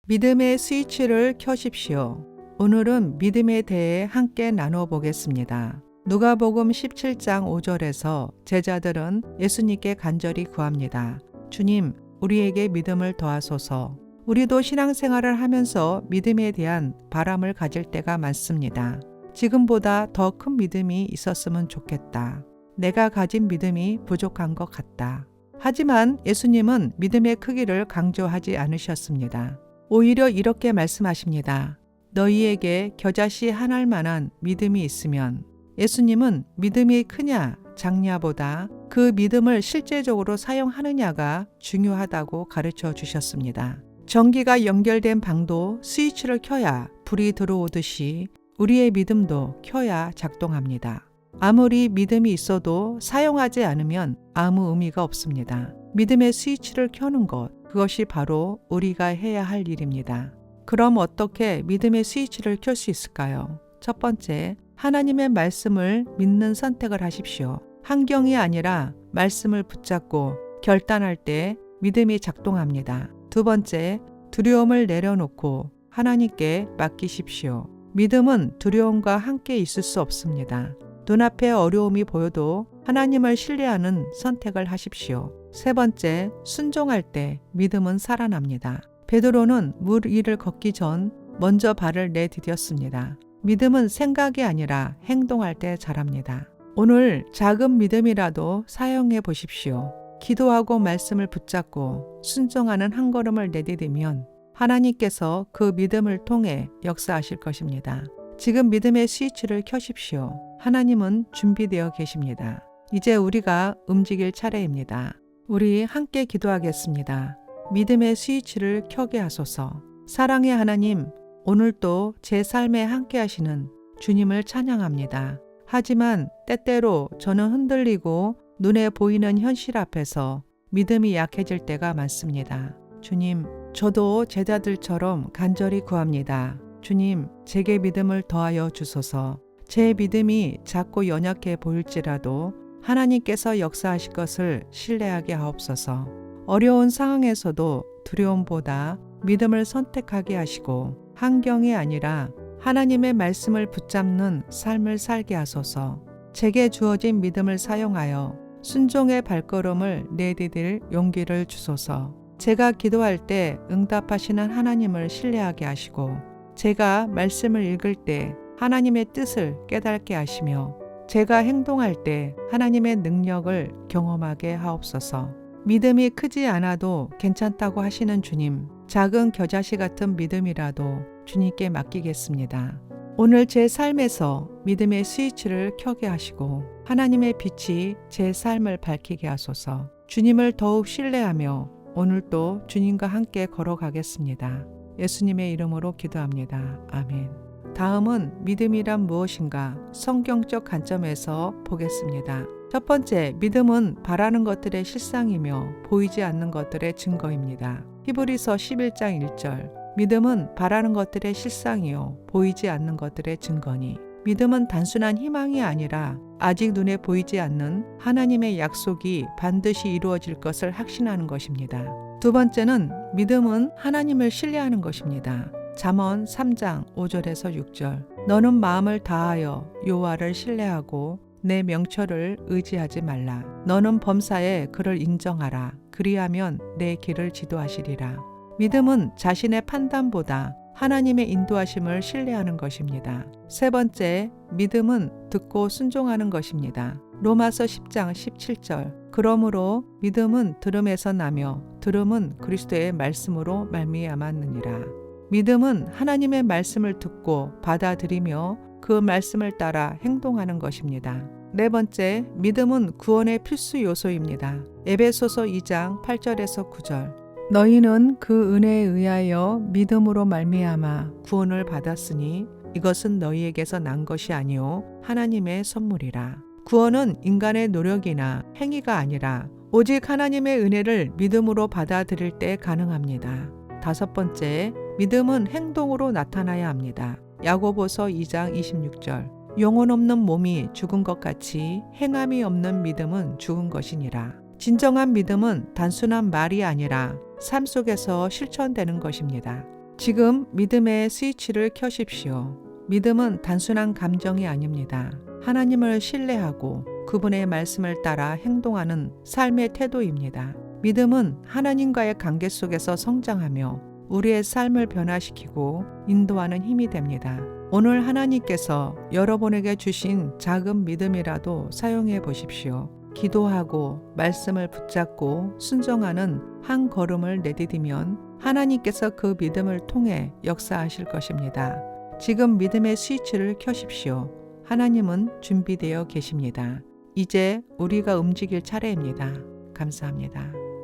믿음의 스위치를 켜십시오. 오늘은 믿음에 대해 함께 나눠보겠습니다. 누가복음 17장 5절에서 제자들은 예수님께 간절히 구합니다. 주님, 우리에게 믿음을 더하소서. 우리도 신앙생활을 하면서 믿음에 대한 바람을 가질 때가 많습니다. 지금보다 더 큰 믿음이 있었으면 좋겠다. 내가 가진 믿음이 부족한 것 같다. 하지만 예수님은 믿음의 크기를 강조하지 않으셨습니다. 오히려 이렇게 말씀하십니다. 너희에게 겨자씨 한 알만한 믿음이 있으면 예수님은 믿음이 크냐 작냐보다 그 믿음을 실제적으로 사용하느냐가 중요하다고 가르쳐 주셨습니다. 전기가 연결된 방도 스위치를 켜야 불이 들어오듯이 우리의 믿음도 켜야 작동합니다. 아무리 믿음이 있어도 사용하지 않으면 아무 의미가 없습니다. 믿음의 스위치를 켜는 것, 그것이 바로 우리가 해야 할 일입니다. 그럼 어떻게 믿음의 스위치를 켤 수 있을까요? 첫 번째, 하나님의 말씀을 믿는 선택을 하십시오. 환경이 아니라 말씀을 붙잡고 결단할 때 믿음이 작동합니다. 두 번째, 두려움을 내려놓고 하나님께 맡기십시오. 믿음은 두려움과 함께 있을 수 없습니다. 눈앞에 어려움이 보여도 하나님을 신뢰하는 선택을 하십시오. 세 번째, 순종할 때 믿음은 살아납니다. 베드로는 물 위를 걷기 전 먼저 발을 내디뎠습니다. 믿음은 생각이 아니라 행동할 때 자랍니다. 오늘 작은 믿음이라도 사용해 보십시오. 기도하고 말씀을 붙잡고 순종하는 한 걸음을 내디디면 하나님께서 그 믿음을 통해 역사하실 것입니다. 지금 믿음의 스위치를 켜십시오. 하나님은 준비되어 계십니다. 이제 우리가 움직일 차례입니다. 우리 함께 기도하겠습니다. 믿음의 스위치를 켜게 하소서. 사랑의 하나님, 오늘도 제 삶에 함께 하시는 주님을 찬양합니다. 하지만 때때로 저는 흔들리고 눈에 보이는 현실 앞에서 믿음이 약해질 때가 많습니다. 주님, 저도 제자들처럼 간절히 구합니다. 주님, 제게 믿음을 더하여 주소서. 제 믿음이 작고 연약해 보일지라도 하나님께서 역사하실 것을 신뢰하게 하옵소서. 어려운 상황에서도 두려움보다 믿음을 선택하게 하시고 환경이 아니라 하나님의 말씀을 붙잡는 삶을 살게 하소서. 제게 주어진 믿음을 사용하여 순종의 발걸음을 내디딜 용기를 주소서. 제가 기도할 때 응답하시는 하나님을 신뢰하게 하시고 제가 말씀을 읽을 때 하나님의 뜻을 깨닫게 하시며 제가 행동할 때 하나님의 능력을 경험하게 하옵소서. 믿음이 크지 않아도 괜찮다고 하시는 주님, 작은 겨자씨 같은 믿음이라도 주님께 맡기겠습니다. 오늘 제 삶에서 믿음의 스위치를 켜게 하시고 하나님의 빛이 제 삶을 밝히게 하소서. 주님을 더욱 신뢰하며 오늘도 주님과 함께 걸어가겠습니다. 예수님의 이름으로 기도합니다. 아멘. 다음은 믿음이란 무엇인가 성경적 관점에서 보겠습니다. 첫 번째, 믿음은 바라는 것들의 실상이며 보이지 않는 것들의 증거입니다. 히브리서 11장 1절. 믿음은 바라는 것들의 실상이요 보이지 않는 것들의 증거니. 믿음은 단순한 희망이 아니라 아직 눈에 보이지 않는 하나님의 약속이 반드시 이루어질 것을 확신하는 것입니다. 두 번째는 믿음은 하나님을 신뢰하는 것입니다. 잠언 3장 5절에서 6절. 너는 마음을 다하여 여호와를 신뢰하고 내 명철을 의지하지 말라. 너는 범사에 그를 인정하라. 그리하면 내 길을 지도하시리라. 믿음은 자신의 판단보다 하나님의 인도하심을 신뢰하는 것입니다. 세 번째, 믿음은 듣고 순종하는 것입니다. 로마서 10장 17절. 그러므로 믿음은 들음에서 나며 들음은 그리스도의 말씀으로 말미암았느니라. 믿음은 하나님의 말씀을 듣고 받아들이며 그 말씀을 따라 행동하는 것입니다. 네 번째, 믿음은 구원의 필수 요소입니다. 에베소서 2장 8절에서 9절. 너희는 그 은혜에 의하여 믿음으로 말미암아 구원을 받았으니 이것은 너희에게서 난 것이 아니요 하나님의 선물이라. 구원은 인간의 노력이나 행위가 아니라 오직 하나님의 은혜를 믿음으로 받아들일 때 가능합니다. 다섯 번째, 믿음은 행동으로 나타나야 합니다. 야고보서 2장 26절. 영혼 없는 몸이 죽은 것 같이 행함이 없는 믿음은 죽은 것이니라. 진정한 믿음은 단순한 말이 아니라 삶 속에서 실천되는 것입니다. 지금 믿음의 스위치를 켜십시오. 믿음은 단순한 감정이 아닙니다. 하나님을 신뢰하고 그분의 말씀을 따라 행동하는 삶의 태도입니다. 믿음은 하나님과의 관계 속에서 성장하며 우리의 삶을 변화시키고 인도하는 힘이 됩니다. 오늘 하나님께서 여러분에게 주신 작은 믿음이라도 사용해 보십시오. 기도하고 말씀을 붙잡고 순종하는 한 걸음을 내디디면 하나님께서 그 믿음을 통해 역사하실 것입니다. 지금 믿음의 스위치를 켜십시오. 하나님은 준비되어 계십니다. 이제 우리가 움직일 차례입니다. 감사합니다.